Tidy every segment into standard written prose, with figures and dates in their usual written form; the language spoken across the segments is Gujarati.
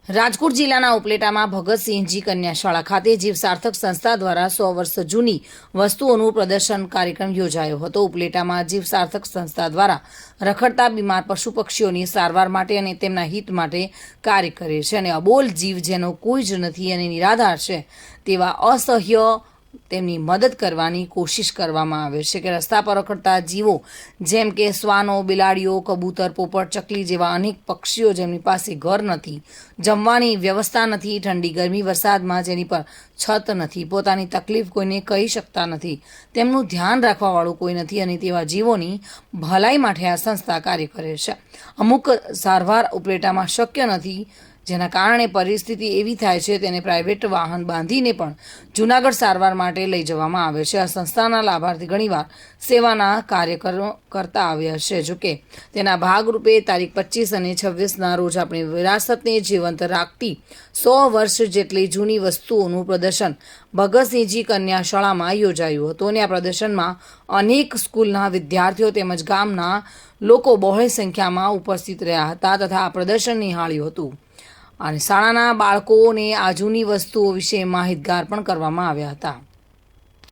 રાજકોટ જિલ્લાના ઉપલેટામાં ભગતસિંહજી કન્યા શાળા ખાતે જીવ સાર્થક સંસ્થા દ્વારા 100 વર્ષ જૂની વસ્તુઓનું પ્રદર્શન કાર્યક્રમ યોજાયો હતો। ઉપલેટામાં જીવ સાર્થક સંસ્થા દ્વારા રખડતા બીમાર પશુ પક્ષીઓની સારવાર માટે અને તેમના હિત માટે કાર્ય કરે છે અને અબોલ જીવ જેનો કોઈ જ નથી અને નિરાધાર છે તેવા અસહ્ય તેમની મદદ કરવાની કોશિશ કરવામાં આવે છે કે રસ્તા પર રખડતા જીવો જેમ કે શ્વાનો, બિલાડીઓ, કબૂતર, પોપટ, ચકલી જેવા અનેક પક્ષીઓ જેમની પાસે ઘર નથી, જમવાની વ્યવસ્થા નથી, ઠંડી, ગરમી, વરસાદમાં જેની પર છત નથી, પોતાની તકલીફ કોઈને કહી શકતા નથી, તેમનું ધ્યાન રાખવાવાળું કોઈ નથી અને તેવા જીવોની ભલાઈ માટે આ સંસ્થા કાર્ય કરે છે। અમુક સારવાર ઉપલેટામાં શક્ય નથી જેના કારણે પરિસ્થિતિ એવી થાય છે તેને પ્રાઇવેટ વાહન બાંધીને પણ જૂનાગઢ સારવાર માટે લઈ જવામાં આવે છે। આ સંસ્થાના લાભાર્થી ઘણીવાર સેવાના કાર્ય કરતા આવ્યા છે। જોકે તેના ભાગરૂપે તારીખ 25 અને 26ના રોજ આપણી વિરાસતને જીવંત રાખતી 100 વર્ષ જેટલી જૂની વસ્તુઓનું પ્રદર્શન ભગતસિંહજી કન્યા શાળામાં યોજાયું હતું અને આ પ્રદર્શનમાં અનેક સ્કૂલના વિદ્યાર્થીઓ તેમજ ગામના લોકો બહોળી સંખ્યામાં ઉપસ્થિત રહ્યા હતા તથા આ પ્રદર્શન નિહાળ્યું હતું અને શાળાના બાળકોને આ જૂની વસ્તુઓ વિશે માહિતગાર પણ કરવામાં આવ્યા હતા।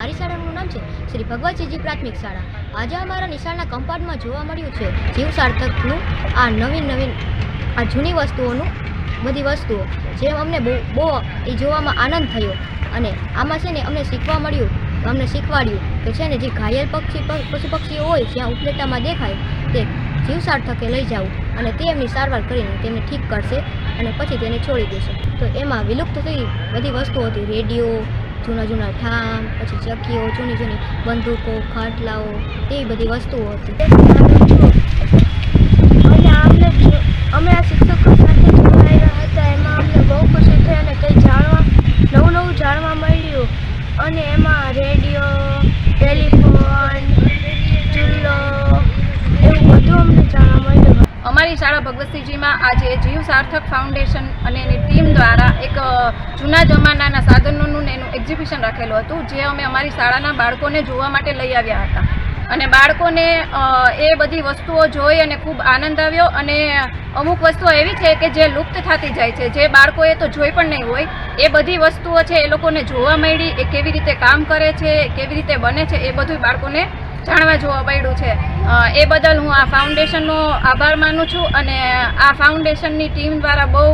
મારી શાળાનું નામ છે શ્રી ભગવતસિંહજી પ્રાથમિક શાળા। આજે અમારા નિશાળના કમ્પાઉન્ડમાં જોવા મળ્યું છે જીવ સાર્થકનું આ નવીન આ જૂની વસ્તુઓનું બધી વસ્તુઓ જે અમને બહુ એ જોવામાં આનંદ થયો અને આમાં છે ને અમને શીખવા મળ્યું, અમને શીખવાડ્યું કે છે ને જે ઘાયલ પશુ પક્ષીઓ હોય જ્યાં ઉપલેટામાં દેખાય તે જીવ સાર્થકે લઈ જાવ અને તે એમની સારવાર કરીને તેમને ઠીક કરશે અને પછી તેને છોડી દેશે। તો એમાં વિલુપ્ત થઈ બધી વસ્તુઓ હતી, રેડિયો, જૂના ઠામ, પછી ચક્કીઓ, જૂની બંદૂકો, ખાટલાઓ, તેવી બધી વસ્તુઓ હતી। અને અમે આ શિક્ષકો સાથે જોડાયેલા હતા, એમાં અમને બહુ ખુશી થઈ અને કંઈ નવું જાણવા મળ્યું અને એમાં રેડિયો, ટેલિફોન, ચૂલો એવું બધું અમને જાણવા મળ્યું। અમારી શાળા ભગવતસિંહજીમાં આજે જીવ સાર્થક ફાઉન્ડેશન અને એની ટીમ દ્વારા એક જૂના જમાનાના સાધનોનું એનું એક્ઝિબિશન રાખેલું હતું જે અમે અમારી શાળાના બાળકોને જોવા માટે લઈ આવ્યા હતા અને બાળકોને એ બધી વસ્તુઓ જોઈ અને ખૂબ આનંદ આવ્યો અને અમુક વસ્તુઓ એવી છે કે જે લુપ્ત થતી જાય છે, જે બાળકોએ તો જોઈ પણ નહીં હોય, એ બધી વસ્તુઓ છે એ લોકોને જોવા મળી, એ કેવી રીતે કામ કરે છે, કેવી રીતે બને છે, એ બધું બાળકોને જાણવા જોવા મળ્યું છે। એ બદલ હું આ ફાઉન્ડેશનનો આભાર માનું છું અને આ ફાઉન્ડેશનની ટીમ દ્વારા બહુ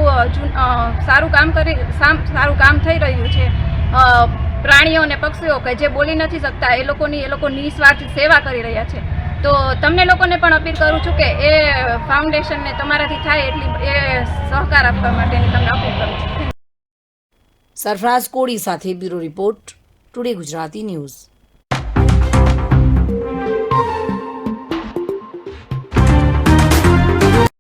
સારું કામ થઈ રહ્યું છે। પ્રાણીઓ અને પક્ષીઓ કે જે બોલી નથી શકતા એ લોકો નિસ્વાર્થ સેવા કરી રહ્યા છે। તો તમને લોકોને પણ અપીલ કરું છું કે એ ફાઉન્ડેશનને તમારાથી થાય એટલી એ સહકાર આપવા માટેની તમને અપીલ કરું છું। સરફરાઝ કોડી સાથે bureau report, today Gujarati news.